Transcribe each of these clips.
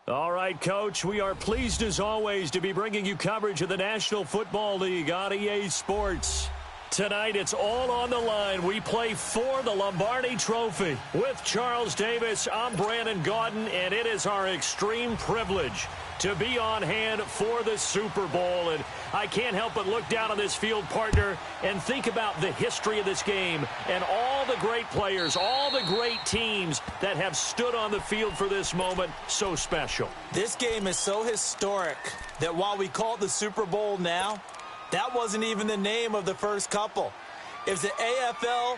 All right, Coach, we are pleased as always to be bringing you coverage of the National Football League on EA Sports. Tonight, it's all on the line. We play for the Lombardi Trophy. With Charles Davis, I'm Brandon Gaudin, and it is our extreme privilege to be on hand for the Super Bowl. And I can't help but look down on this field, partner, and think about the history of this game and all the great players, all the great teams that have stood on the field for this moment. So special. This game is so historic that while we call it the Super Bowl now, that wasn't even the name of the first couple. It was the AFL,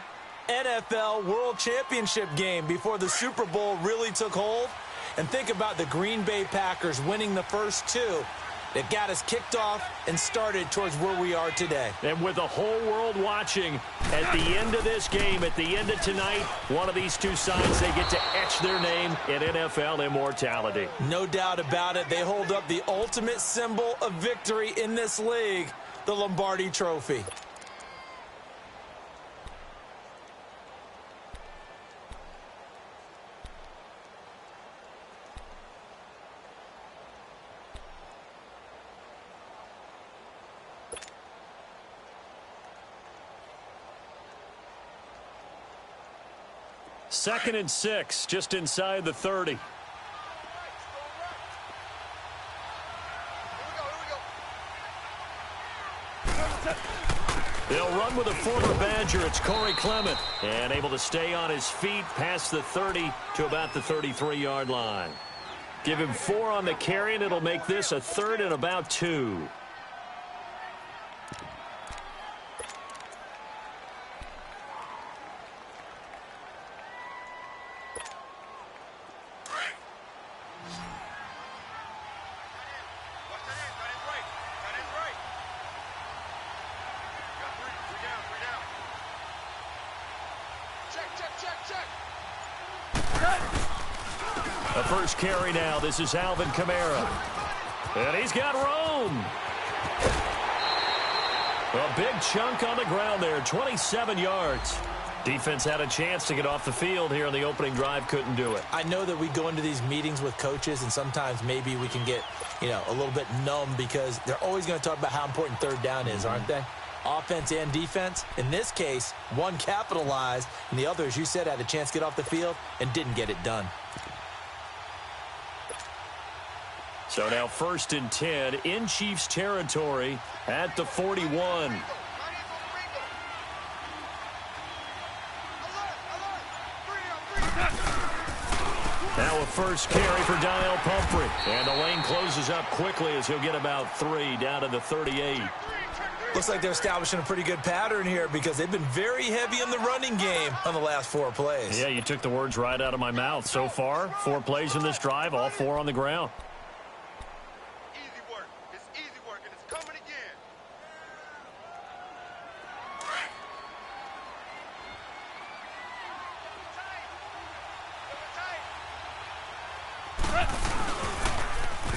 NFL World Championship game before the Super Bowl really took hold. And think about the Green Bay Packers winning the first two that got us kicked off and started towards where we are today. And with the whole world watching, at the end of this game, at the end of tonight, one of these two sides, they get to etch their name in NFL immortality. No doubt about it. They hold up the ultimate symbol of victory in this league, the Lombardi Trophy. Second and 6, just inside the 30. They'll run with a former Badger. It's Corey Clement. And able to stay on his feet past the 30 to about the 33-yard line. Give him 4 on the carry, and it'll make this a 3rd and about 2. The first carry now. This is Alvin Kamara. And he's got room. A big chunk on the ground there, 27 yards. Defense had a chance to get off the field here in the opening drive, couldn't do it. I know that we go into these meetings with coaches, and sometimes maybe we can get, a little bit numb because they're always going to talk about how important third down is, aren't they? Offense and defense. In this case, one capitalized, and the other, as you said, had a chance to get off the field and didn't get it done. So now 1st and 10 in Chiefs territory at the 41. Now a first carry for Daniel Pumphrey. And the lane closes up quickly as he'll get about 3 down to the 38. Looks like they're establishing a pretty good pattern here because they've been very heavy in the running game on the last 4 plays. Yeah, you took the words right out of my mouth. So far, 4 plays in this drive, all 4 on the ground. Easy work. It's easy work, and it's coming again.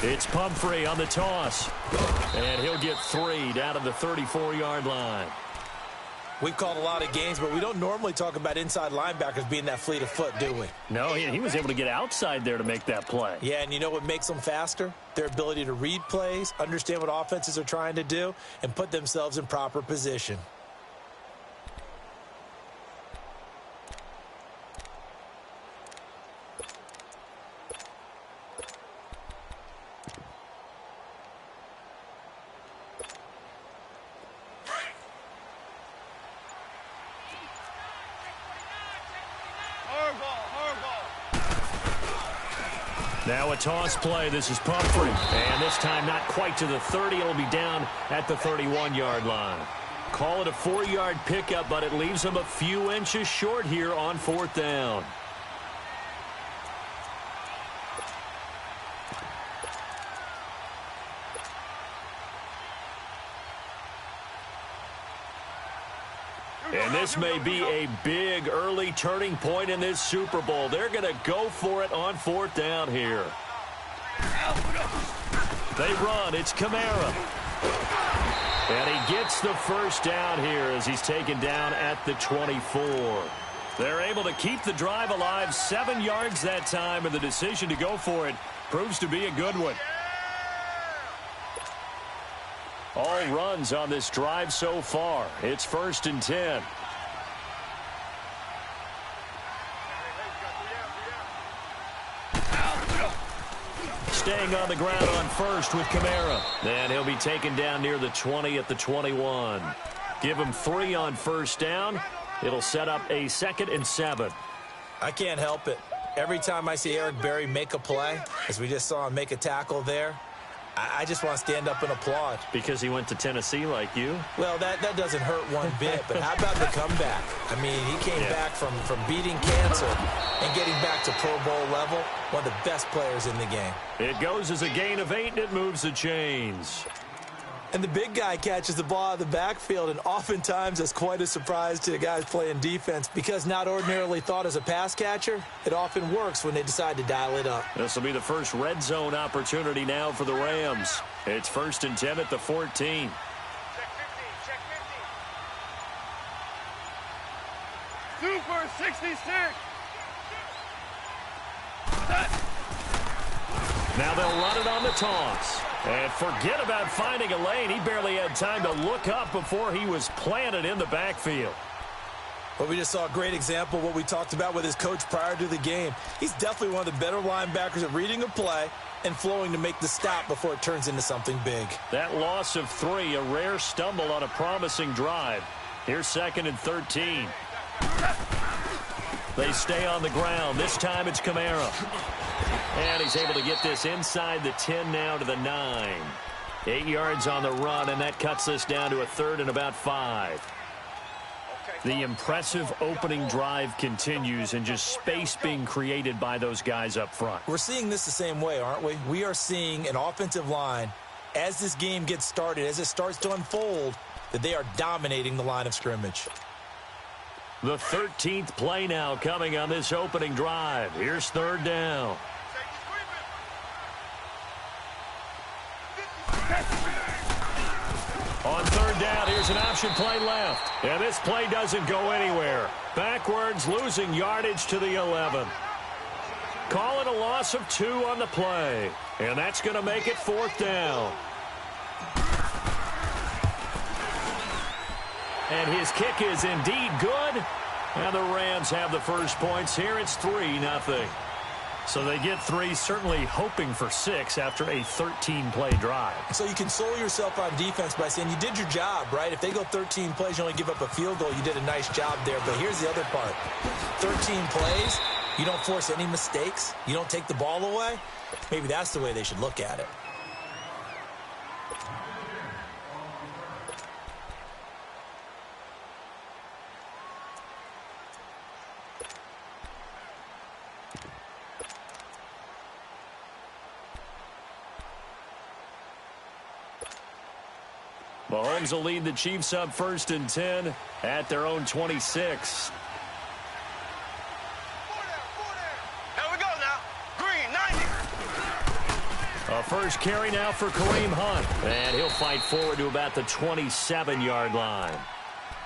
It's Pumphrey on the toss. And he'll get 3 down to the 34-yard line. We've called a lot of games, but we don't normally talk about inside linebackers being that fleet of foot, do we? No, he was able to get outside there to make that play. Yeah, and you know what makes them faster? Their ability to read plays, understand what offenses are trying to do, and put themselves in proper position. Now a toss play. This is Pumphrey. And this time not quite to the 30. It'll be down at the 31-yard line. Call it a 4-yard pickup, but it leaves them a few inches short here on 4th down. And this may be a big early turning point in this Super Bowl. They're going to go for it on 4th down here. They run. It's Kamara. And he gets the first down here as he's taken down at the 24. They're able to keep the drive alive, 7 yards that time, and the decision to go for it Proves to be a good one. All runs on this drive so far. It's 1st and 10. Staying on the ground on first with Kamara. And he'll be taken down near the 20 at the 21. Give him 3 on first down. It'll set up a 2nd and 7. I can't help it. Every time I see Eric Berry make a play, as we just saw him make a tackle there, I just want to stand up and applaud. Because he went to Tennessee like you? Well, that doesn't hurt one bit, but how about the comeback? I mean, he came back from beating cancer and getting back to Pro Bowl level. One of the best players in the game. It goes as a gain of 8, and it moves the chains. And the big guy catches the ball out of the backfield, and oftentimes that's quite a surprise to the guys playing defense because not ordinarily thought as a pass catcher, it often works when they decide to dial it up. This will be the first red zone opportunity now for the Rams. It's 1st and 10 at the 14. Check 15, check 15. Super 66. Now they'll run it on the toss. And forget about finding a lane. He barely had time to look up before he was planted in the backfield. Well, we just saw a great example of what we talked about with his coach prior to the game. He's definitely one of the better linebackers at reading a play and flowing to make the stop before it turns into something big. That loss of 3, a rare stumble on a promising drive. Here's 2nd and 13. They stay on the ground. This time it's Kamara. And he's able to get this inside the 10 now to the 9. 8 yards on the run, and that cuts this down to a 3rd and about 5. The impressive opening drive continues, and just space being created by those guys up front. We're seeing this the same way, aren't we? We are seeing an offensive line, as this game gets started, as it starts to unfold, that they are dominating the line of scrimmage. The 13th play now coming on this opening drive. Here's 3rd down. On 3rd down, here's an option play left. And this play doesn't go anywhere. Backwards, losing yardage to the 11. Call it a loss of 2 on the play. And that's going to make it 4th down. And his kick is indeed good. And the Rams have the first points here. It's 3-0. So they get 3, certainly hoping for 6 after a 13-play drive. So you console yourself on defense by saying you did your job, right? If they go 13 plays, you only give up a field goal, you did a nice job there. But here's the other part. 13 plays, you don't force any mistakes, you don't take the ball away. Maybe that's the way they should look at it. Mahomes will lead the Chiefs up 1st and 10 at their own 26. Here we go now. Green, 90. A first carry now for Kareem Hunt. And he'll fight forward to about the 27-yard line.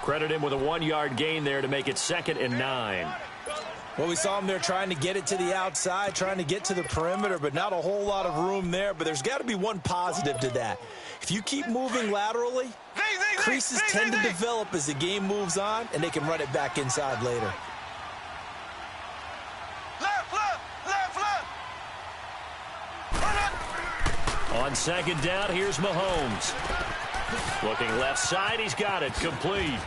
Credit him with a 1-yard gain there to make it 2nd and 9. Well, we saw him there trying to get it to the outside, trying to get to the perimeter, but not a whole lot of room there. But there's got to be one positive to that. If you keep moving laterally, creases tend to develop as the game moves on, and they can run it back inside later. On 2nd down, here's Mahomes. Looking left side, he's got it. Complete.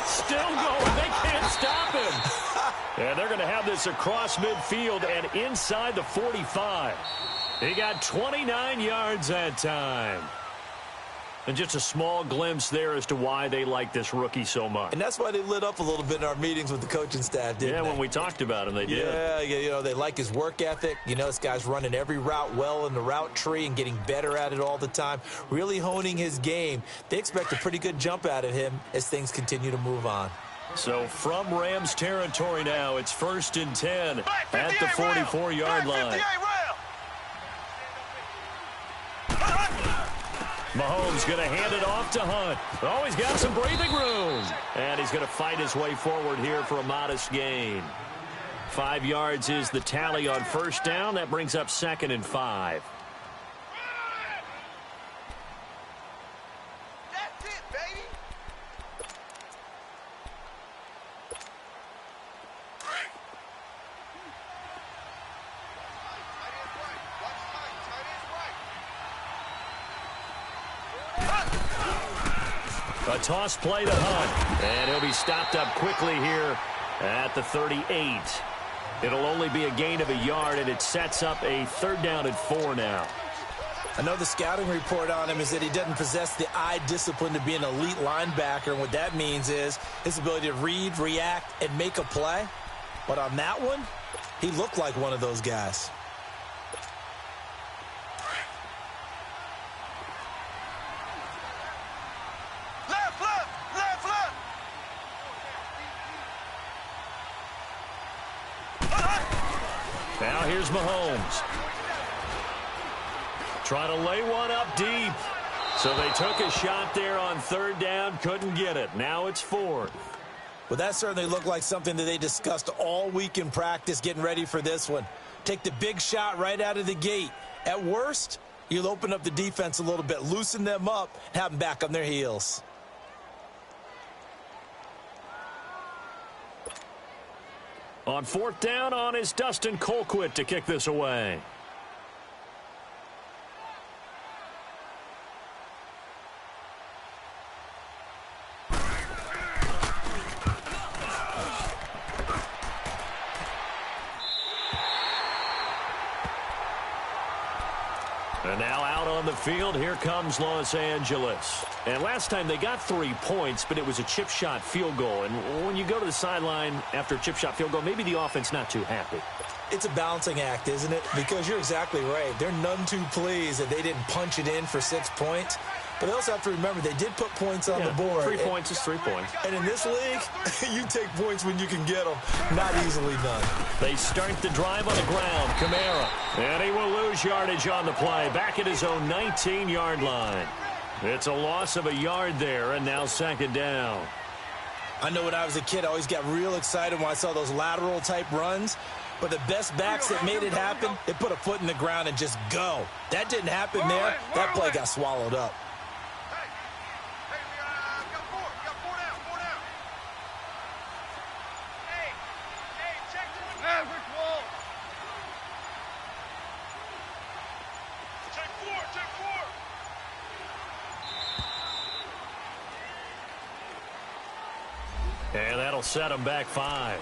Still going. They can't stop him. And they're going to have this across midfield and inside the 45. He got 29 yards that time. And just a small glimpse there as to why they like this rookie so much. And that's why they lit up a little bit in our meetings with the coaching staff, didn't they? Yeah, when we talked about him, they did. Yeah, you know, they like his work ethic. You know, this guy's running every route well in the route tree and getting better at it all the time, really honing his game. They expect a pretty good jump out of him as things continue to move on. So from Rams territory now, it's 1st and 10 at the 44-yard line. Mahomes going to hand it off to Hunt. Oh, he's got some breathing room. And he's going to fight his way forward here for a modest gain. 5 yards is the tally on first down. That brings up 2nd and 5. That's it, baby. Tight end right. Watch tight end right. A toss play to Hunt. And he'll be stopped up quickly here at the 38. It'll only be a gain of a yard, and it sets up a 3rd down and 4 now. I know the scouting report on him is that he doesn't possess the eye discipline to be an elite linebacker. And what that means is his ability to read, react, and make a play. But on that one, he looked like one of those guys. Now here's Mahomes. Trying to lay one up deep. So they took a shot there on 3rd down, couldn't get it. Now it's 4th. Well, that certainly looked like something that they discussed all week in practice getting ready for this one. Take the big shot right out of the gate. At worst, you'll open up the defense a little bit, loosen them up, and have them back on their heels. On 4th down, on is Dustin Colquitt to kick this away. And now out on the field, here comes Los Angeles. And last time they got 3 points, but it was a chip shot field goal. And when you go to the sideline after a chip shot field goal, maybe the offense not too happy. It's a balancing act, isn't it? Because you're exactly right. They're none too pleased that they didn't punch it in for 6 points. But they also have to remember they did put points on the board. 3 points is 3 points. And in this league, you take points when you can get them. Not easily done. They start the drive on the ground. Kamara. And he will lose yardage on the play. Back at his own 19-yard line. It's a loss of a yard there, and now 2nd down. I know when I was a kid, I always got real excited when I saw those lateral-type runs. But the best backs that made it happen, they put a foot in the ground and just go. That didn't happen there. That play got swallowed up. And that'll set him back 5.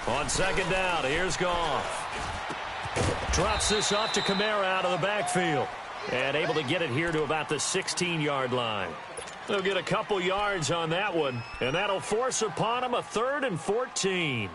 On 2nd down, here's Goff. Drops this off to Kamara out of the backfield. And able to get it here to about the 16-yard line. They'll get a couple yards on that one. And that'll force upon him a 3rd and 14.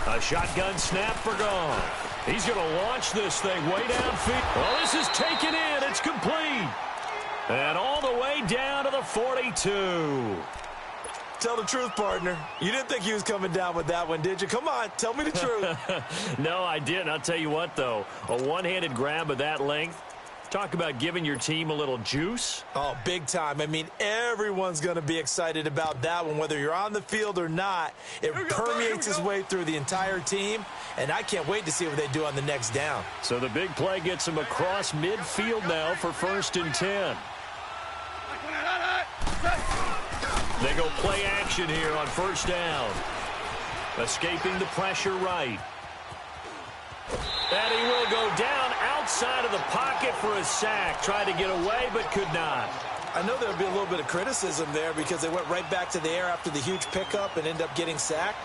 A shotgun snap for Goff. He's going to launch this thing way downfield. Well, this is taken in. It's complete. And all the way down to the 42. Tell the truth, partner. You didn't think he was coming down with that one, did you? Come on, tell me the truth. No, I didn't. I'll tell you what, though. A one-handed grab of that length. Talk about giving your team a little juice. Oh, big time. I mean, everyone's going to be excited about that one, whether you're on the field or not. It permeates its way through the entire team, and I can't wait to see what they do on the next down. So the big play gets them across midfield now for 1st and 10. They go play action here on 1st down. Escaping the pressure right. And he will go down out outside of the pocket for a sack. Tried to get away, but could not. I know there would be a little bit of criticism there because they went right back to the air after the huge pickup and end up getting sacked.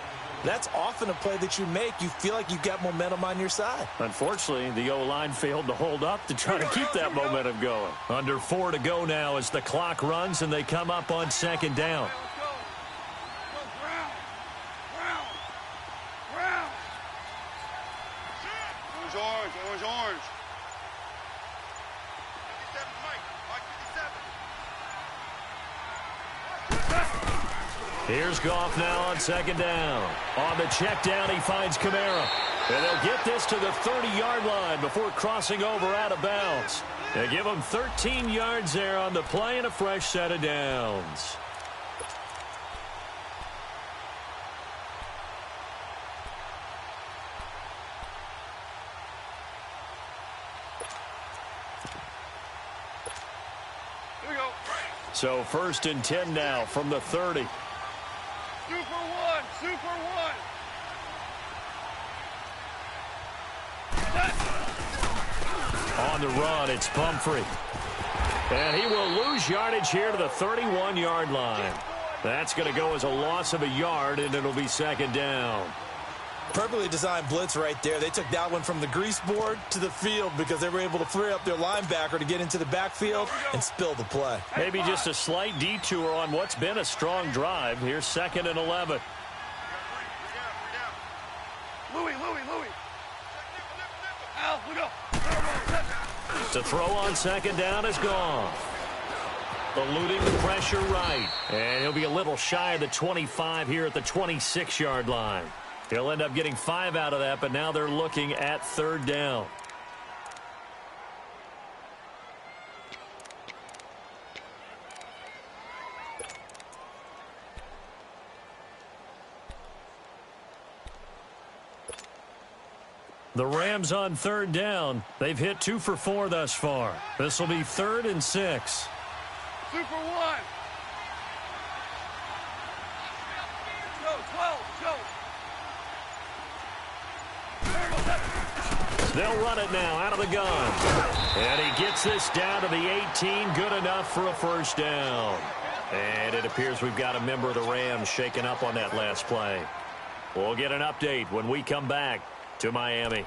That's often a play that you make. You feel like you've got momentum on your side. Unfortunately, the O-line failed to hold up to try to keep that momentum going. Under 4 to go now as the clock runs and they come up on second down. Orange. Here's Goff now on second down. On the check down, he finds Kamara. And they'll get this to the 30-yard line before crossing over out of bounds. They give him 13 yards there on the play and a fresh set of downs. Here we go. So 1st and 10 now from the 30. Super one. On the run, it's Pumphrey. And he will lose yardage here to the 31-yard line. That's going to go as a loss of a yard, and it'll be second down. Perfectly designed blitz right there. They took that one from the grease board to the field because they were able to free up their linebacker to get into the backfield and spill the play. Maybe just a slight detour on what's been a strong drive. Here's 2nd and 11. Louis. Al, look up. To throw on second down is gone. Eluding the pressure right. And he'll be a little shy of the 25 here at the 26-yard line. He'll end up getting 5 out of that, but now they're looking at 3rd down. The Rams on 3rd down. They've hit 2 for 4 thus far. This will be 3rd and 6. Super one. Go, 12, go. They'll run it now out of the gun. And he gets this down to the 18. Good enough for a first down. And it appears we've got a member of the Rams shaken up on that last play. We'll get an update when we come back to Miami.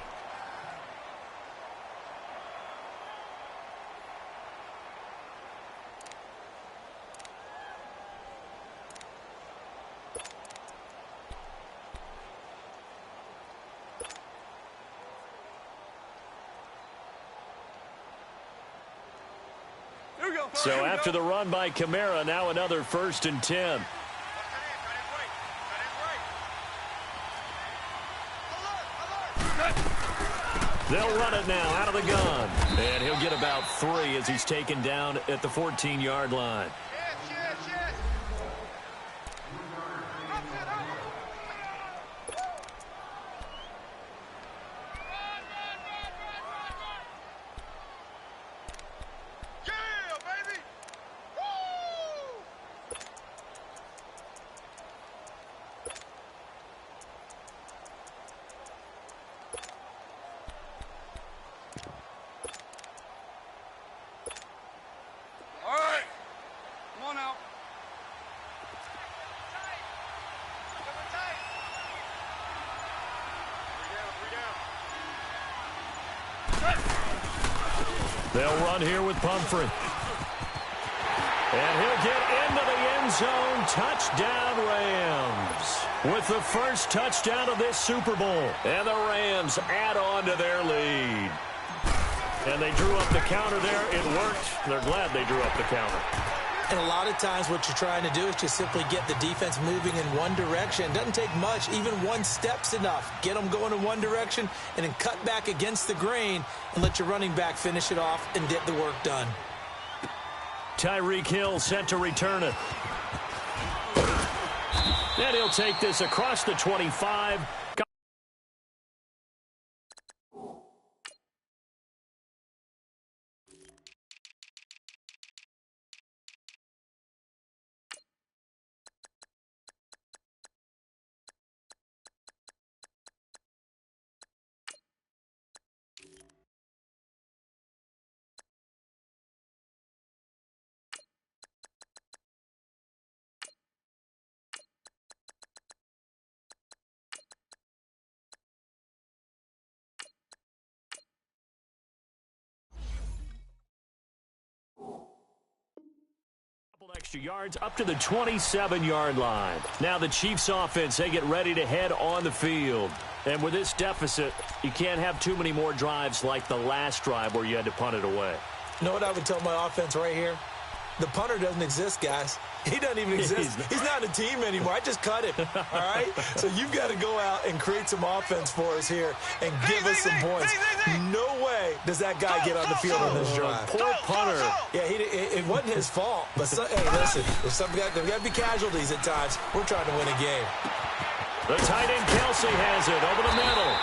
So after the run by Kamara, now another 1st and 10. They'll run it now out of the gun. And he'll get about 3 as he's taken down at the 14-yard line. They'll run here with Pumphrey. And he'll get into the end zone. Touchdown, Rams. With the first touchdown of this Super Bowl. And the Rams add on to their lead. And they drew up the counter there. It worked. They're glad they drew up the counter. And a lot of times what you're trying to do is just simply get the defense moving in one direction. It doesn't take much. Even one step's enough. Get them going in one direction and then cut back against the grain and let your running back finish it off and get the work done. Tyreek Hill set to return it. And he'll take this across the 25. extra yards up to the 27-yard line. Now the Chiefs offense, they get ready to head on the field. And with this deficit, you can't have too many more drives like the last drive where you had to punt it away. You know what I would tell my offense right here? The punter doesn't exist, guys. He doesn't even exist. He's not in the team anymore. I just cut him, all right? So you've got to go out and create some offense for us here and give us some points. No way does that guy get on the field on this drive. Poor punter. Yeah, it wasn't his fault. But, hey, listen, there's got to be casualties at times. We're trying to win a game. The tight end Kelsey has it over the middle.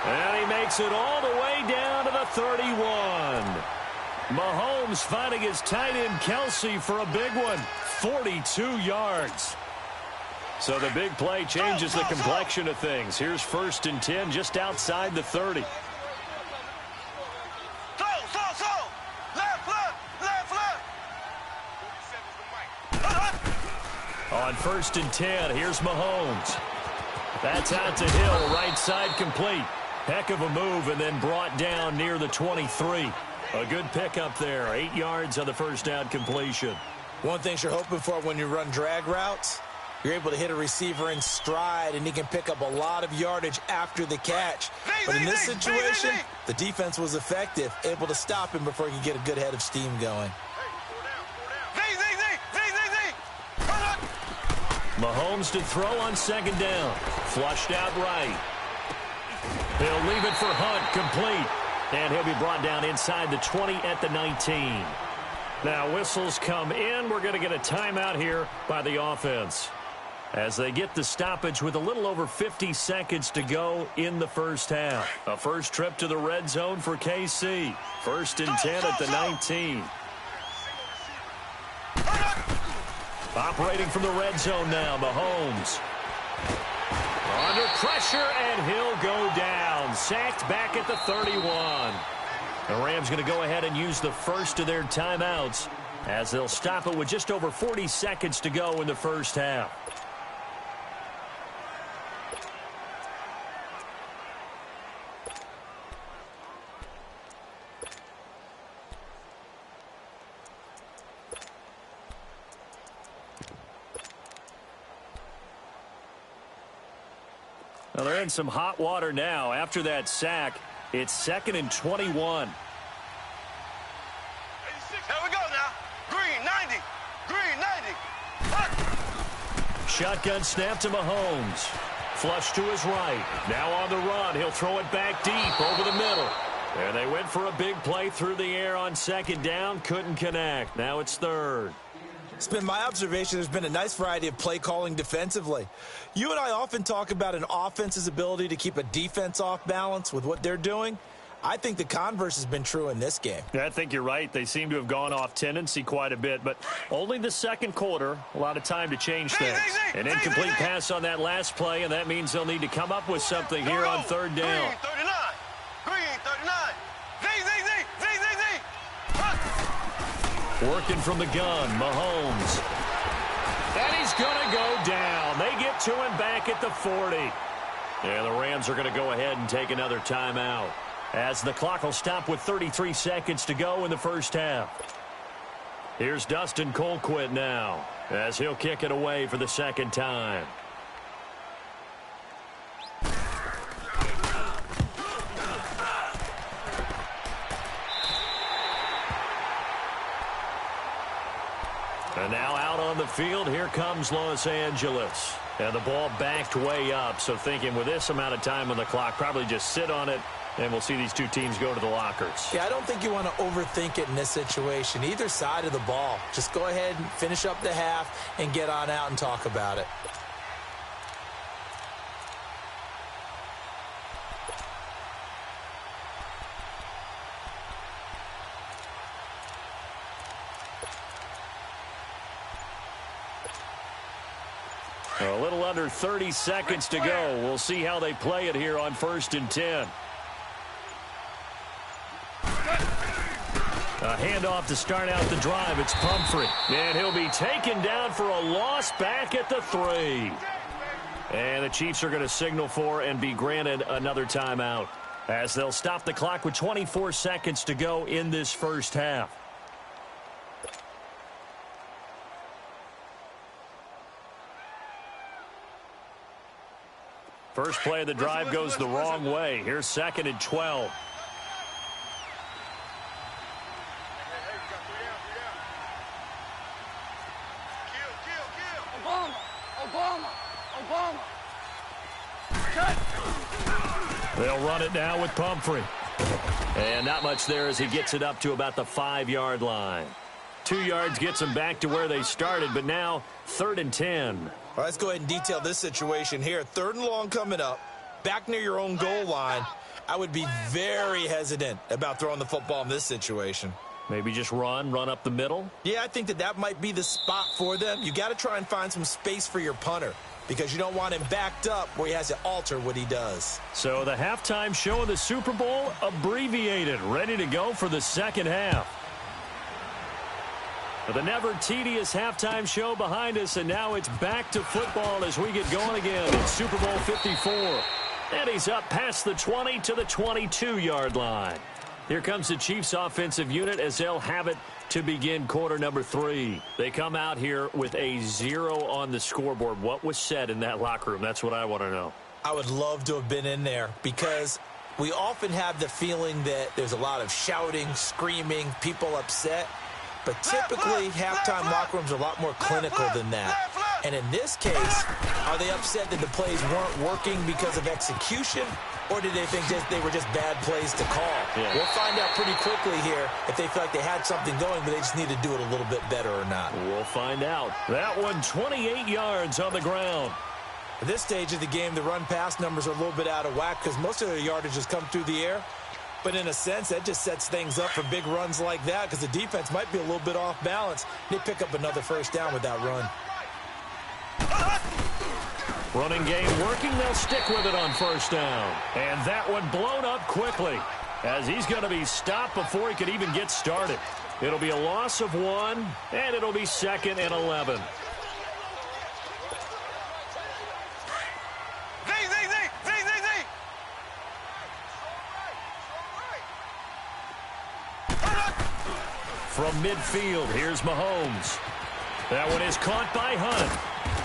And he makes it all the way down to the 31. Mahomes finding his tight end Kelsey for a big one. 42 yards. So the big play changes the complexion of things. Here's 1st and 10 just outside the 30. On 1st and 10, here's Mahomes. That's out to Hill, right side complete. Heck of a move and then brought down near the 23. A good pickup there. 8 yards on the first down completion. One thing you're hoping for when you run drag routes, you're able to hit a receiver in stride, and he can pick up a lot of yardage after the catch. But in this situation, the defense was effective, able to stop him before he could get a good head of steam going. Mahomes to throw on 2nd down. Flushed out right. He'll leave it for Hunt, complete. And he'll be brought down inside the 20 at the 19. Now whistles come in. We're going to get a timeout here by the offense as they get the stoppage with a little over 50 seconds to go in the first half. A first trip to the red zone for KC. 1st and 10 at the 19. Operating from the red zone now, Mahomes. Under pressure, and he'll go down. Sacked back at the 31. The Rams going to go ahead and use the first of their timeouts as they'll stop it with just over 40 seconds to go in the first half. Well, they're in some hot water now. After that sack, it's 2nd and 21. 86. Here we go now. Green 90. Green 90. Shotgun snap to Mahomes. Flush to his right. Now on the run. He'll throw it back deep over the middle. And they went for a big play through the air on 2nd down. Couldn't connect. Now it's 3rd. It's been my observation there's been a nice variety of play calling defensively. You and I often talk about an offense's ability to keep a defense off balance with what they're doing. I think the converse has been true in this game. Yeah, I think you're right. They seem to have gone off tendency quite a bit, but only the 2nd quarter, a lot of time to change things. An incomplete pass on that last play, and that means they'll need to come up with something here on 3rd down. Green 39. Green 39. Working from the gun, Mahomes. And he's going to go down. They get to him back at the 40. And the Rams are going to go ahead and take another timeout as the clock will stop with 33 seconds to go in the first half. Here's Dustin Colquitt now as he'll kick it away for the 2nd time. And now out on the field, here comes Los Angeles. And the ball backed way up, so thinking with this amount of time on the clock, probably just sit on it, and we'll see these two teams go to the lockers. Yeah, I don't think you want to overthink it in this situation. Either side of the ball. Just go ahead and finish up the half and get on out and talk about it. A little under 30 seconds to go. We'll see how they play it here on 1st and 10. A handoff to start out the drive. It's Pumphrey. And he'll be taken down for a loss back at the 3. And the Chiefs are going to signal for and be granted another timeout as they'll stop the clock with 24 seconds to go in this first half. First play of the drive goes the wrong way. Here's 2nd and 12. They'll run it now with Pumphrey. And not much there as he gets it up to about the 5-yard line. 2 yards gets them back to where they started, but now 3rd and 10. All right, let's go ahead and detail this situation here. 3rd and long coming up, back near your own goal line. I would be very hesitant about throwing the football in this situation. Maybe just run up the middle? Yeah, I think that might be the spot for them. You got to try and find some space for your punter because you don't want him backed up where he has to alter what he does. So the halftime show of the Super Bowl abbreviated, ready to go for the second half. The never tedious halftime show behind us, and now it's back to football as we get going again. It's Super Bowl 54. And he's up past the 20 to the 22-yard line. Here comes the Chiefs offensive unit as they'll have it to begin quarter number 3. They come out here with a 0 on the scoreboard. What was said in that locker room? That's what I want to know. I would love to have been in there because we often have the feeling that there's a lot of shouting, screaming, people upset. But typically, halftime locker rooms are a lot more clinical than that. And in this case, are they upset that the plays weren't working because of execution? Or did they think they were just bad plays to call? Yeah. We'll find out pretty quickly here if they feel like they had something going, but they just need to do it a little bit better or not. We'll find out. That one, 28 yards on the ground. At this stage of the game, the run-pass numbers are a little bit out of whack because most of their yardage has come through the air. But in a sense, that just sets things up for big runs like that because the defense might be a little bit off balance. They pick up another first down with that run. Running game working. They'll stick with it on first down. And that one blown up quickly as he's going to be stopped before he could even get started. It'll be a loss of 1, and it'll be 2nd and 11. From midfield, here's Mahomes. That one is caught by Hunt.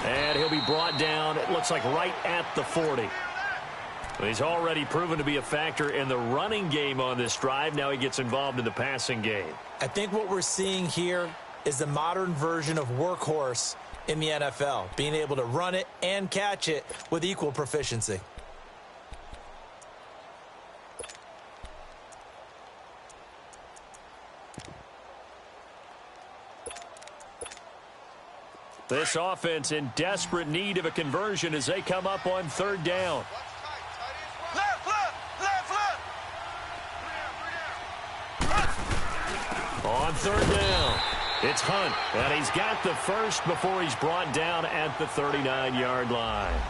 And he'll be brought down, it looks like right at the 40. But he's already proven to be a factor in the running game on this drive. Now he gets involved in the passing game. I think what we're seeing here is the modern version of workhorse in the NFL, being able to run it and catch it with equal proficiency. This offense in desperate need of a conversion as they come up on 3rd down. On 3rd down, it's Hunt, and he's got the first before he's brought down at the 39-yard line.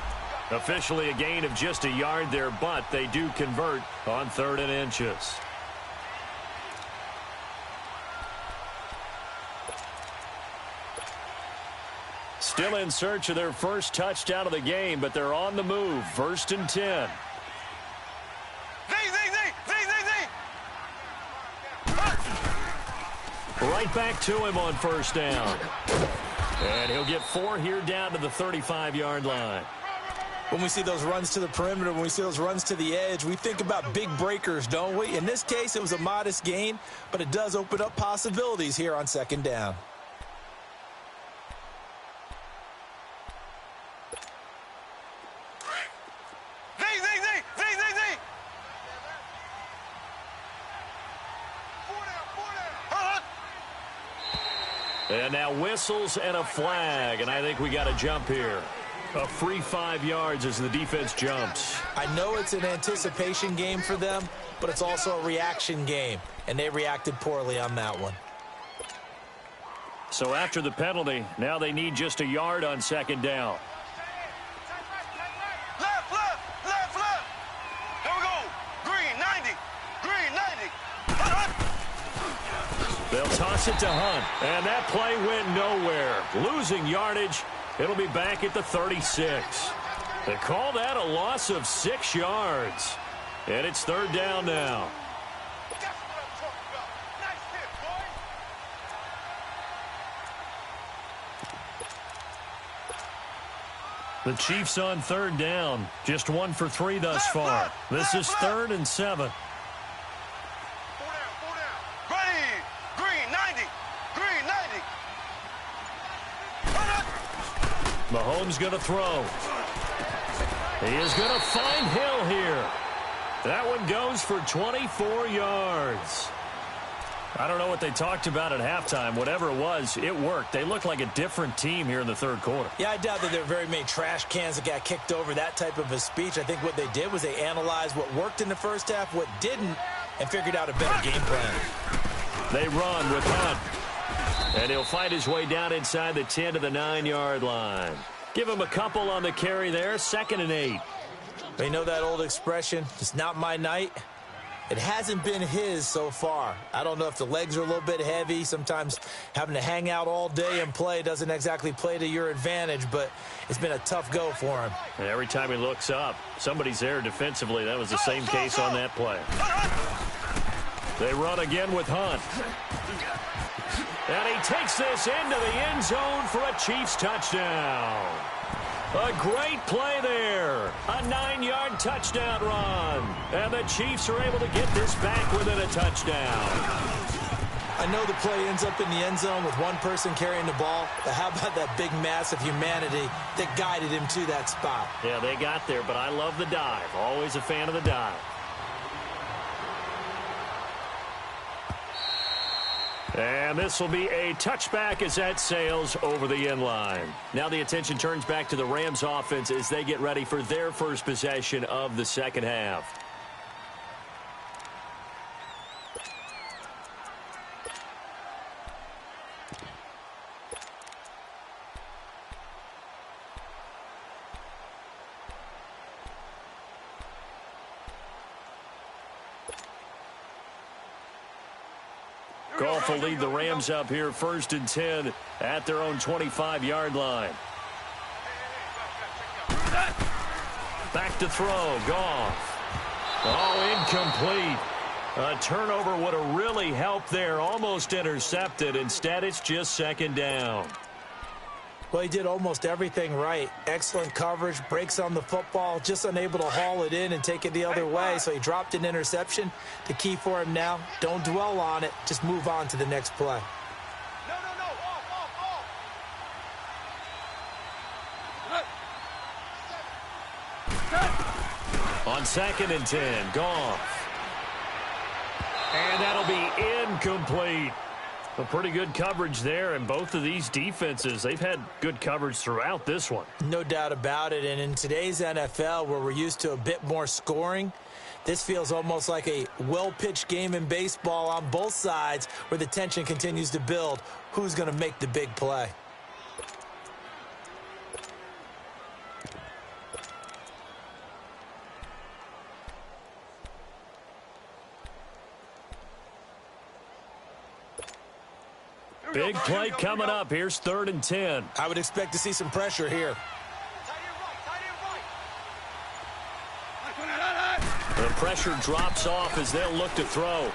Officially a gain of just a yard there, but they do convert on 3rd and inches. Still in search of their first touchdown of the game, but they're on the move. 1st and 10. Right back to him on first down. And he'll get 4 here down to the 35-yard line. When we see those runs to the perimeter, when we see those runs to the edge, we think about big breakers, don't we? In this case, it was a modest gain, but it does open up possibilities here on 2nd down. And now whistles and a flag, and I think we got a jump here. A free 5 yards as the defense jumps. I know it's an anticipation game for them, but it's also a reaction game, and they reacted poorly on that one. So after the penalty, now they need just a yard on 2nd down. Left. Here we go. Green 90. They'll toss it to Hunt, and that play went nowhere. Losing yardage. It'll be back at the 36. They call that a loss of 6 yards. And it's 3rd down now. The Chiefs on third down. Just 1 for 3 thus far. This is 3rd and 7. Four down. Ready. Green 90. Green 90. Mahomes going to throw. He is going to find Hill here. That one goes for 24 yards. I don't know what they talked about at halftime. Whatever it was, it worked. They looked like a different team here in the third quarter. Yeah, I doubt that there were very many trash cans that got kicked over, that type of a speech. I think what they did was they analyzed what worked in the first half, what didn't, and figured out a better game plan. They run with Hunt. And he'll find his way down inside the 10 to the 9-yard line. Give him a couple on the carry there. 2nd and 8. You know that old expression, it's not my night? It hasn't been his so far. I don't know if the legs are a little bit heavy. Sometimes having to hang out all day and play doesn't exactly play to your advantage, but it's been a tough go for him. And every time he looks up, somebody's there defensively. That was the same case on that play. They run again with Hunt. And he takes this into the end zone for a Chiefs touchdown. A great play there. A 9-yard touchdown run. And the Chiefs are able to get this back within a touchdown. I know the play ends up in the end zone with one person carrying the ball, but how about that big mass of humanity that guided him to that spot? Yeah, they got there, but I love the dive. Always a fan of the dive. And this will be a touchback as that sails over the end line. Now the attention turns back to the Rams offense as they get ready for their first possession of the second half. Goff will lead the Rams up here 1st and 10 at their own 25-yard line. Back to throw. Goff. Oh, incomplete. A turnover would have really helped there. Almost intercepted. Instead, it's just 2nd down. Well, he did almost everything right. Excellent coverage, breaks on the football, just unable to haul it in and take it the other way. So he dropped an interception. The key for him now, don't dwell on it. Just move on to the next play. No. Off. On 2nd and 10, Goff. And that'll be incomplete. A pretty good coverage there, and both of these defenses, they've had good coverage throughout this one. No doubt about it, and in today's NFL, where we're used to a bit more scoring, this feels almost like a well-pitched game in baseball on both sides where the tension continues to build. Who's going to make the big play? Big play coming up. Here's 3rd and 10. I would expect to see some pressure here. The pressure drops off as they'll look to throw.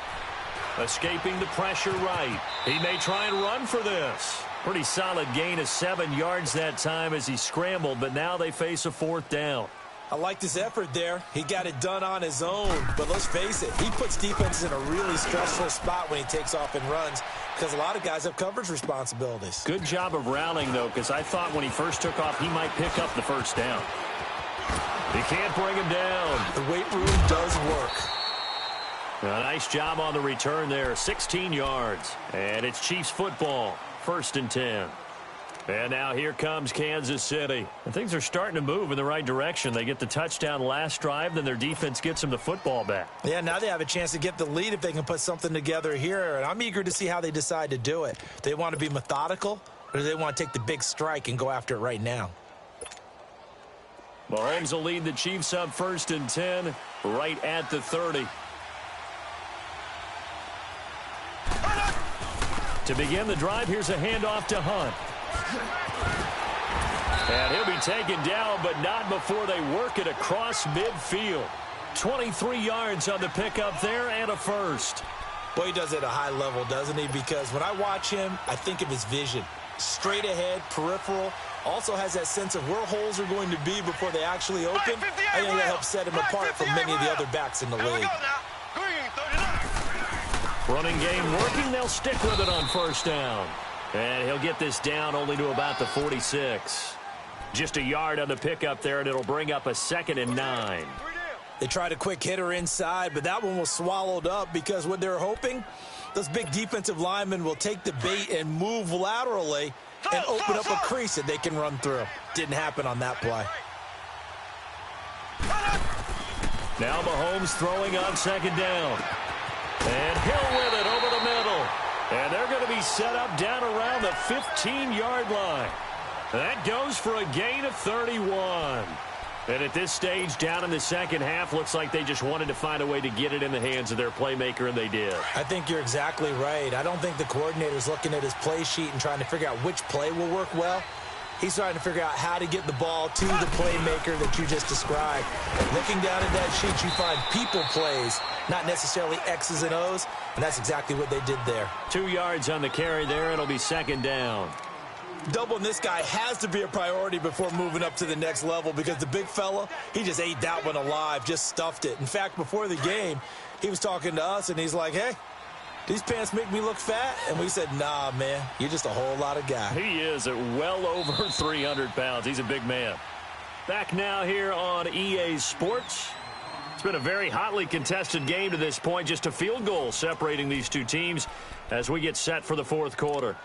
Escaping the pressure right. He may try and run for this. Pretty solid gain of 7 yards that time as he scrambled, but now they face a 4th down. I liked his effort there. He got it done on his own. But let's face it, he puts defenses in a really stressful spot when he takes off and runs because a lot of guys have coverage responsibilities. Good job of rallying, though, because I thought when he first took off, he might pick up the 1st down. He can't bring him down. The weight room does work. A nice job on the return there. 16 yards. And it's Chiefs football. 1st and 10. And now here comes Kansas City. And things are starting to move in the right direction. They get the touchdown last drive, then their defense gets them the football back. Yeah, now they have a chance to get the lead if they can put something together here. And I'm eager to see how they decide to do it. Do they want to be methodical, or do they want to take the big strike and go after it right now? Mahomes will lead the Chiefs up 1st and 10 right at the 30. To begin the drive, here's a handoff to Hunt. And he'll be taken down, but not before they work it across midfield. 23 yards on the pickup there and a 1st. Boy, he does it at a high level, doesn't he? Because when I watch him, I think of his vision. straight ahead, peripheral. Also has that sense of where holes are going to be before they actually open. I think that helps set him apart from many of the other backs in the league. Running game working. They'll stick with it on first down. And he'll get this down only to about the 46. Just a yard on the pickup there, and it'll bring up a 2nd and 9. They tried a quick hitter inside, but that one was swallowed up because what they're hoping, those big defensive linemen will take the bait and move laterally and open up a crease that they can run through. Didn't happen on that play. Now Mahomes throwing on 2nd down. And Hill with it over the middle. And they're going to be set up down around the 15-yard line. That goes for a gain of 31. And at this stage, down in the second half, looks like they just wanted to find a way to get it in the hands of their playmaker, and they did. I think you're exactly right. I don't think the coordinator's looking at his play sheet and trying to figure out which play will work well. He's trying to figure out how to get the ball to the playmaker that you just described. Looking down at that sheet, you find people plays, not necessarily X's and O's, and that's exactly what they did there. 2 yards on the carry there. It'll be 2nd down. Doubling this guy has to be a priority before moving up to the next level because the big fella, he just ate that one alive, just stuffed it. In fact, before the game, he was talking to us, and he's like, hey, these pants make me look fat? And we said, nah, man, you're just a whole lot of guy. He is at well over 300 pounds. He's a big man. Back now here on EA Sports. It's been a very hotly contested game to this point. Just a field goal separating these two teams as we get set for the fourth quarter.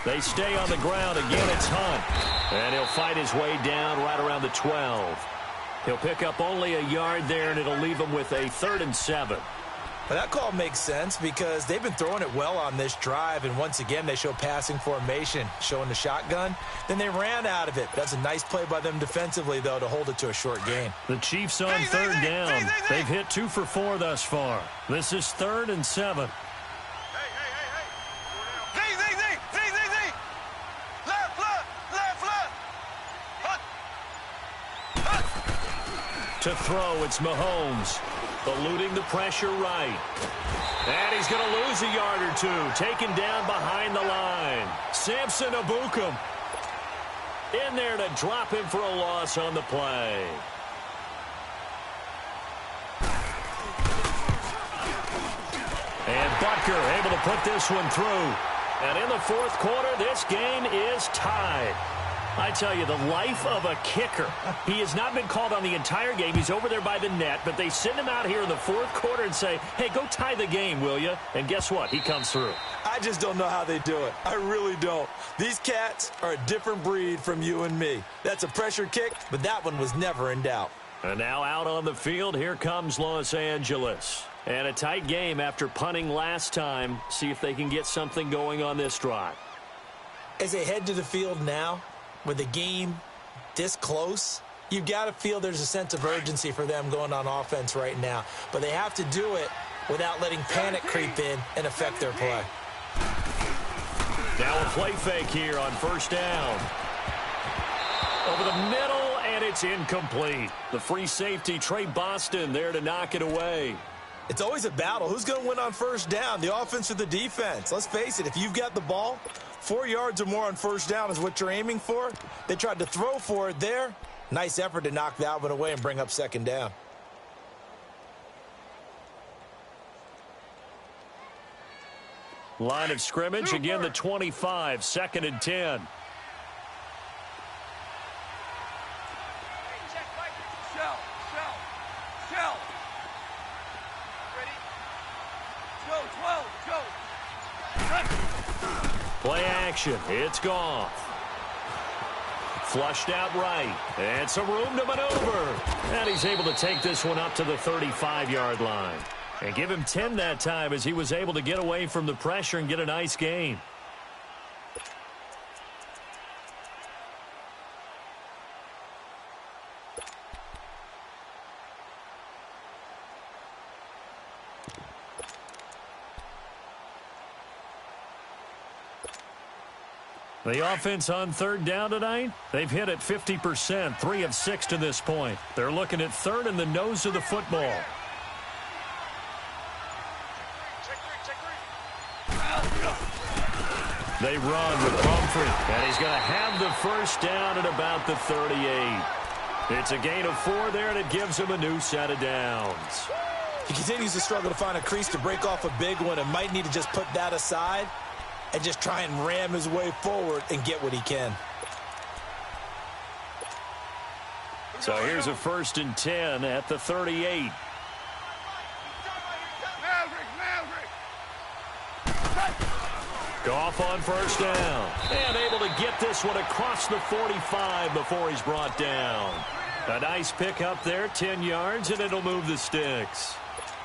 They stay on the ground. Again, it's Hunt. And he'll fight his way down right around the 12. He'll pick up only a yard there, and it'll leave him with a 3rd and 7. Well, that call makes sense because they've been throwing it well on this drive, and once again, they show passing formation, showing the shotgun. Then they ran out of it. That's a nice play by them defensively, though, to hold it to a short gain. The Chiefs on 3rd down. They've hit 2 for 4 thus far. This is 3rd and 7. To throw, it's Mahomes. Eluding the pressure right. And he's going to lose a yard or 2. Taken down behind the line. Samson Abukum in there to drop him for a loss on the play. And Butker able to put this one through. And in the fourth quarter, this game is tied. I tell you, the life of a kicker. He has not been called on the entire game. He's over there by the net, but they send him out here in the fourth quarter and say, hey, go tie the game, will you? And guess what? He comes through. I just don't know how they do it. I really don't. These cats are a different breed from you and me. That's a pressure kick, but that one was never in doubt. And now out on the field, here comes Los Angeles. And a tight game after punting last time. See if they can get something going on this drive. As they head to the field now, with the game this close, you've got to feel there's a sense of urgency for them going on offense right now. But they have to do it without letting panic creep in and affect their play. Now a play fake here on first down. Over the middle, and it's incomplete. The free safety, Trey Boston, there to knock it away. It's always a battle. Who's going to win on first down, the offense or the defense? Let's face it, if you've got the ball, 4 yards or more on first down is what you're aiming for. They tried to throw for it there. Nice effort to knock that one away and bring up second down. Line of scrimmage, again the 25, 2nd and 10. Play action. It's gone. Flushed out right. And some room to maneuver. And he's able to take this one up to the 35-yard line. And give him 10 that time as he was able to get away from the pressure and get a nice gain. The offense on third down tonight, they've hit it 50%, 3 of 6 to this point. They're looking at third in the nose of the football. They run with Pumphrey, and he's going to have the first down at about the 38. It's a gain of 4 there, and it gives him a new set of downs. He continues to struggle to find a crease to break off a big one and might need to just put that aside and just try and ram his way forward and get what he can. So here's a 1st and 10 at the 38. Goff on first down. And able to get this one across the 45 before he's brought down. A nice pickup there, 10 yards, and it'll move the sticks.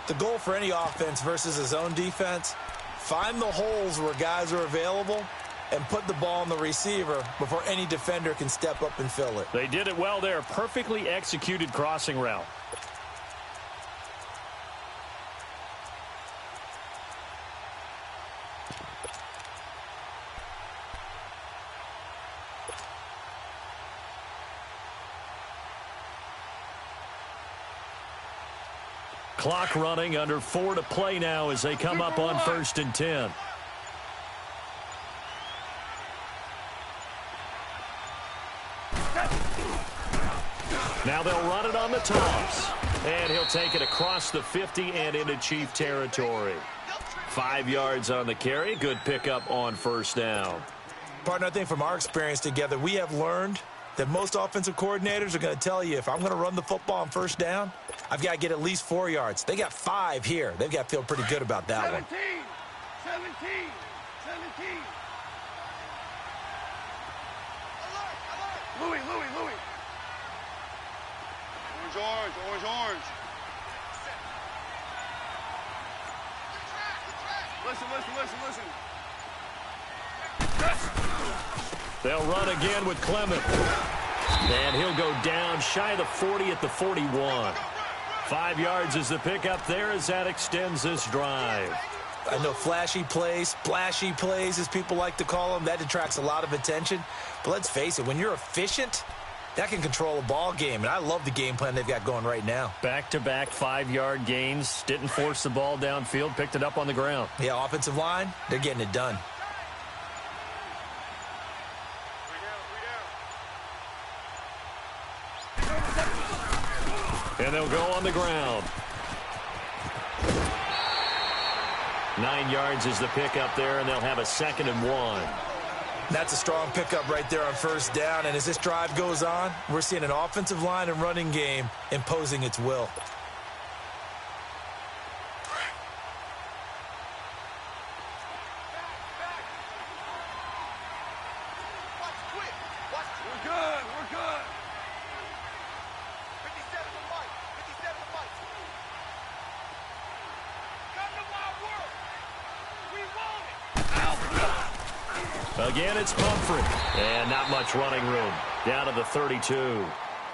The goal for any offense versus his own defense, find the holes where guys are available and put the ball on the receiver before any defender can step up and fill it. They did it well there. Perfectly executed crossing route. Clock running, under 4 to play now as they come up on 1st and 10. Now they'll run it on the toss. And he'll take it across the 50 and into Chief territory. 5 yards on the carry. Good pickup on first down. Partner, I think from our experience together, we have learned that most offensive coordinators are going to tell you, if I'm going to run the football on first down, I've got to get at least 4 yards. They got 5 here. They've got to feel pretty good about that 17, one. 17. Louis. Orange. Listen. They'll run again with Clement. And he'll go down shy of the 40 at the 41. 5 yards is the pickup there as that extends this drive. I know flashy plays, splashy plays, as people like to call them, that attracts a lot of attention. But let's face it, when you're efficient, that can control a ball game. And I love the game plan they've got going right now. Back-to-back 5-yard gains. Didn't force the ball downfield. Picked it up on the ground. Yeah, offensive line, they're getting it done. And they'll go on the ground. 9 yards is the pickup there, and they'll have a 2nd and 1. That's a strong pickup right there on first down. And as this drive goes on, we're seeing an offensive line and running game imposing its will. We're good. 57 Again, it's Pumphrey. And not much running room. Down to the 32.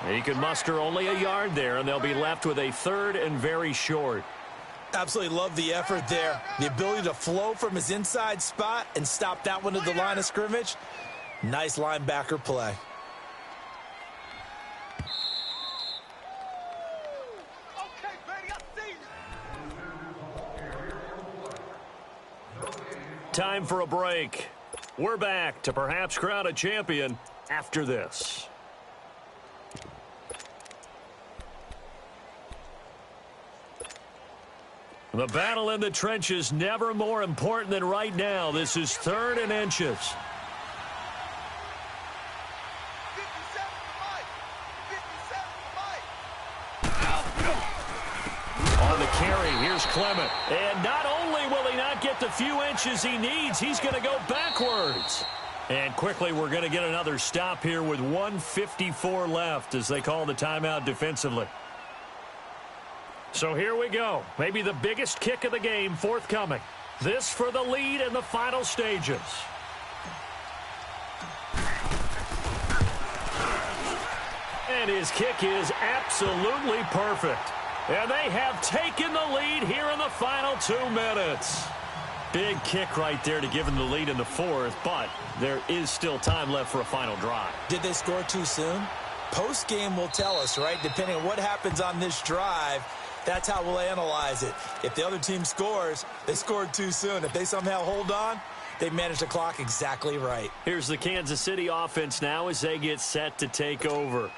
He can muster only a yard there, and they'll be left with a 3rd and very short. Absolutely love the effort there. The ability to flow from his inside spot and stop that one at the line of scrimmage. Nice linebacker play. Okay, baby, I see you. Time for a break. We're back to perhaps crown a champion after this. The battle in the trenches never more important than right now. This is 3rd and inches. 57 On the carry, here's Clement. And not only will he not get the few inches he needs, he's going to go backwards. And quickly, we're going to get another stop here with 1:54 left as they call the timeout defensively. So here we go. Maybe the biggest kick of the game forthcoming. This for the lead in the final stages. And his kick is absolutely perfect. And they have taken the lead here in the final 2 minutes. Big kick right there to give them the lead in the fourth, but there is still time left for a final drive. Did they score too soon? Post-game will tell us, right? Depending on what happens on this drive, that's how we'll analyze it. If the other team scores, they scored too soon. If they somehow hold on, they managed the clock exactly right. Here's the Kansas City offense now as they get set to take over.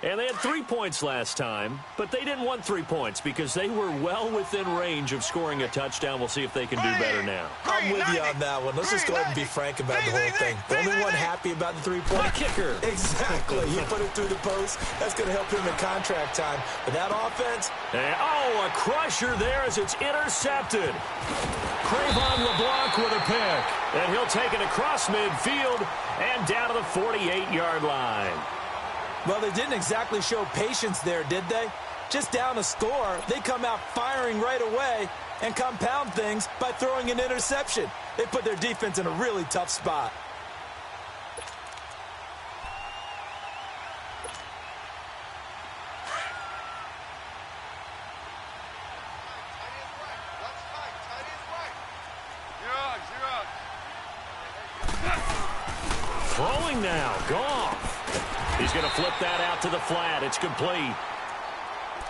And they had 3 points last time, but they didn't want 3 points because they were well within range of scoring a touchdown. We'll see if they can do better now. I'm with you on that one. Let's just go ahead and be frank about the whole thing. The only one happy about the 3-point kicker. Exactly. You put it through the post. That's going to help him in contract time. But that offense. And, a crusher there as it's intercepted. Crevon LeBlanc with a pick. And he'll take it across midfield and down to the 48-yard line. Well, they didn't exactly show patience there, did they? Just down a score, they come out firing right away and compound things by throwing an interception. They put their defense in a really tough spot. Throwing now, Goff. He's going to flip that out to the flat. It's complete.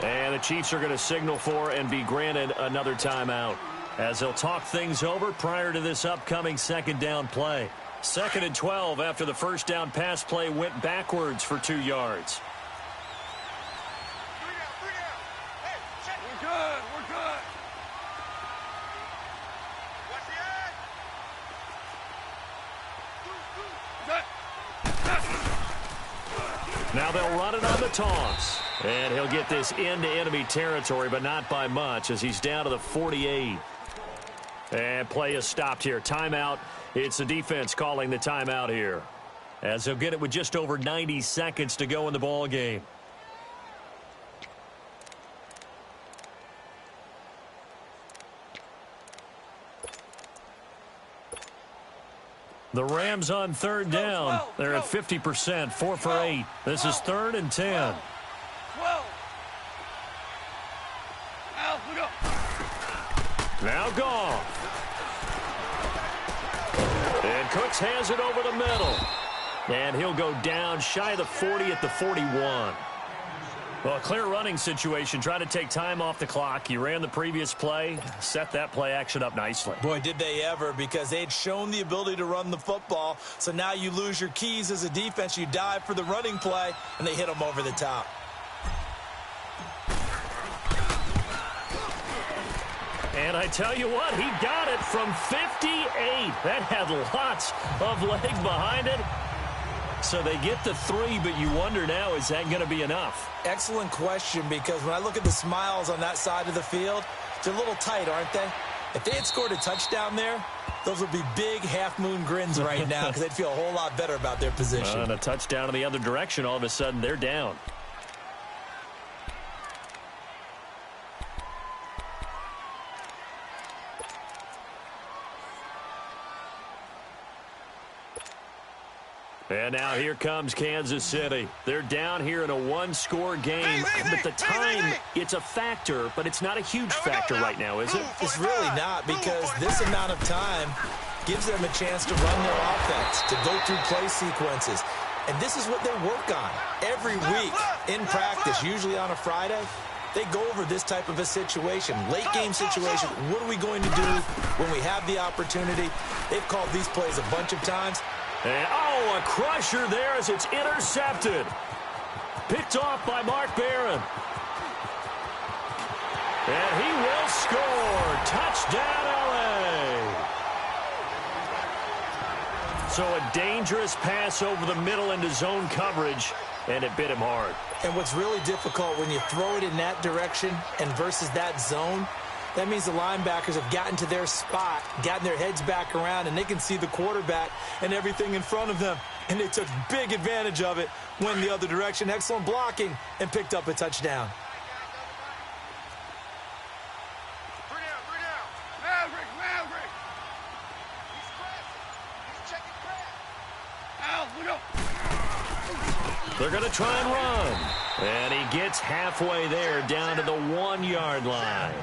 And the Chiefs are going to signal for and be granted another timeout as they'll talk things over prior to this upcoming second down play. 2nd and 12 after the first down pass play went backwards for 2 yards. We're good. We're good. What's the Now they'll run it on the toss. And he'll get this into enemy territory, but not by much as he's down to the 48. And play is stopped here. Timeout. It's the defense calling the timeout here, as he'll get it with just over 90 seconds to go in the ball game. The Rams on third down. They're at 50%, 4 for 8. This is 3rd and 10. 12. Al, look up. Now Goff. And Cooks has it over the middle. And he'll go down shy of the 40 at the 41. Well, a clear running situation. Try to take time off the clock. You ran the previous play, set that play action up nicely. Boy, did they ever, because they'd shown the ability to run the football. So now you lose your keys as a defense. You dive for the running play, and they hit them over the top. And I tell you what, he got it from 58. That had lots of leg behind it. So they get the 3, but you wonder now, is that going to be enough? Excellent question, because when I look at the smiles on that side of the field, they're a little tight, aren't they? If they had scored a touchdown there, those would be big half-moon grins right now because they'd feel a whole lot better about their position. And a touchdown in the other direction, all of a sudden they're down. And now here comes Kansas City. They're down here in a one-score game. But the time, it's a factor, but it's not a huge factor right now, is it? It's really not, because this amount of time gives them a chance to run their offense, to go through play sequences. And this is what they work on every week in practice, usually on a Friday. They go over this type of a situation, late-game situation. What are we going to do when we have the opportunity? They've called these plays a bunch of times. And, a crusher there as it's intercepted. Picked off by Mark Barron. And he will score. Touchdown, L.A. So a dangerous pass over the middle into zone coverage, and it bit him hard. And what's really difficult when you throw it in that direction and versus that zone, that means the linebackers have gotten to their spot, gotten their heads back around, and they can see the quarterback and everything in front of them. And they took big advantage of it, went the other direction. Excellent blocking, and picked up a touchdown. Bring down. Maverick. He's pressing. He's checking crack. Al, look up. They're going to try and run. And he gets halfway there, down to the 1-yard line.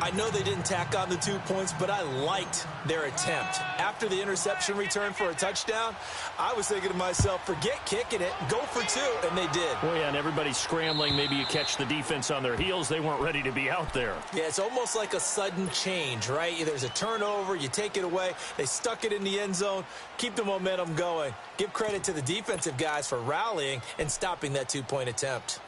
I know they didn't tack on the 2 points, but I liked their attempt. After the interception return for a touchdown, I was thinking to myself, forget kicking it, go for 2, and they did. Well, yeah, and everybody's scrambling. Maybe you catch the defense on their heels. They weren't ready to be out there. Yeah, it's almost like a sudden change, right? There's a turnover, you take it away, they stuck it in the end zone, keep the momentum going. Give credit to the defensive guys for rallying and stopping that 2-point attempt.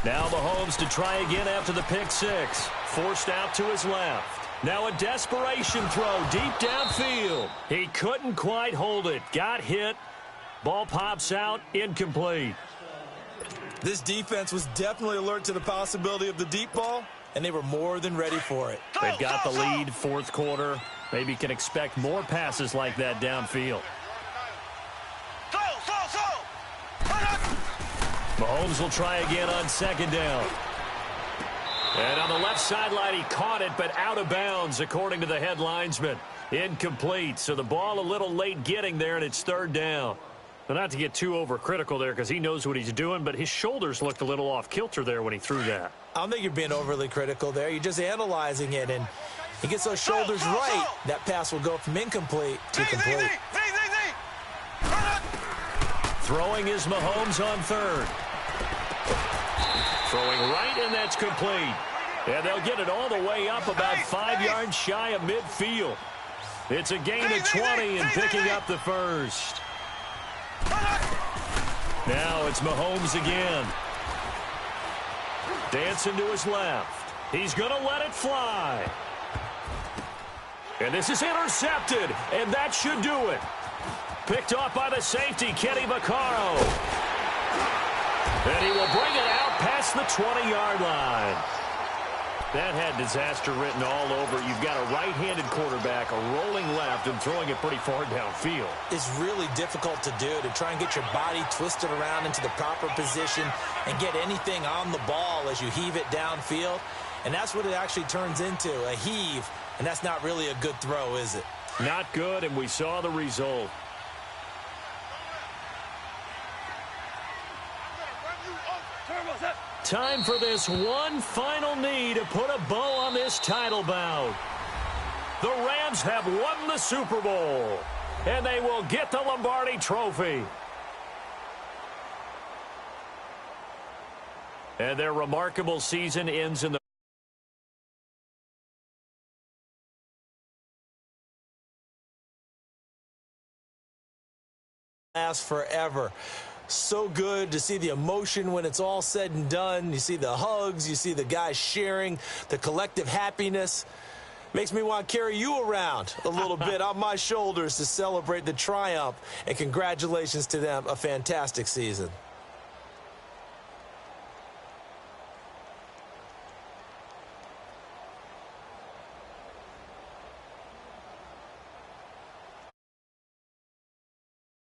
Now Mahomes to try again after the pick six. Forced out to his left. Now a desperation throw deep downfield. He couldn't quite hold it. Got hit. Ball pops out. Incomplete. This defense was definitely alert to the possibility of the deep ball, and they were more than ready for it. They've got the lead, fourth quarter. Maybe can expect more passes like that downfield. Mahomes will try again on second down. And on the left sideline, he caught it, but out of bounds, according to the head linesman. Incomplete, so the ball a little late getting there, and it's third down. But not to get too overcritical there because he knows what he's doing, but his shoulders looked a little off kilter there when he threw that. I don't think you're being overly critical there. You're just analyzing it, and he gets those shoulders right. That pass will go from incomplete to complete. Throwing is Mahomes on third. Throwing right, and that's complete. And they'll get it all the way up about 5 yards shy of midfield. It's a gain of 20 and picking up the first. Now it's Mahomes again. Dancing to his left. He's going to let it fly. And this is intercepted, and that should do it. Picked off by the safety, Kenny Vaccaro. And he will bring it out past the 20-yard line. That had disaster written all over. You've got a right-handed quarterback, a rolling left, and throwing it pretty far downfield. It's really difficult to do, to try and get your body twisted around into the proper position and get anything on the ball as you heave it downfield. And that's what it actually turns into, a heave. And that's not really a good throw, is it? Not good, and we saw the result. Time for this one final knee to put a bow on this title bout. The Rams have won the Super Bowl, and they will get the Lombardi Trophy. And their remarkable season ends in the last forever. So good to see the emotion when it's all said and done. You see the hugs, you see the guys sharing, the collective happiness. Makes me want to carry you around a little bit on my shoulders to celebrate the triumph. And congratulations to them, a fantastic season.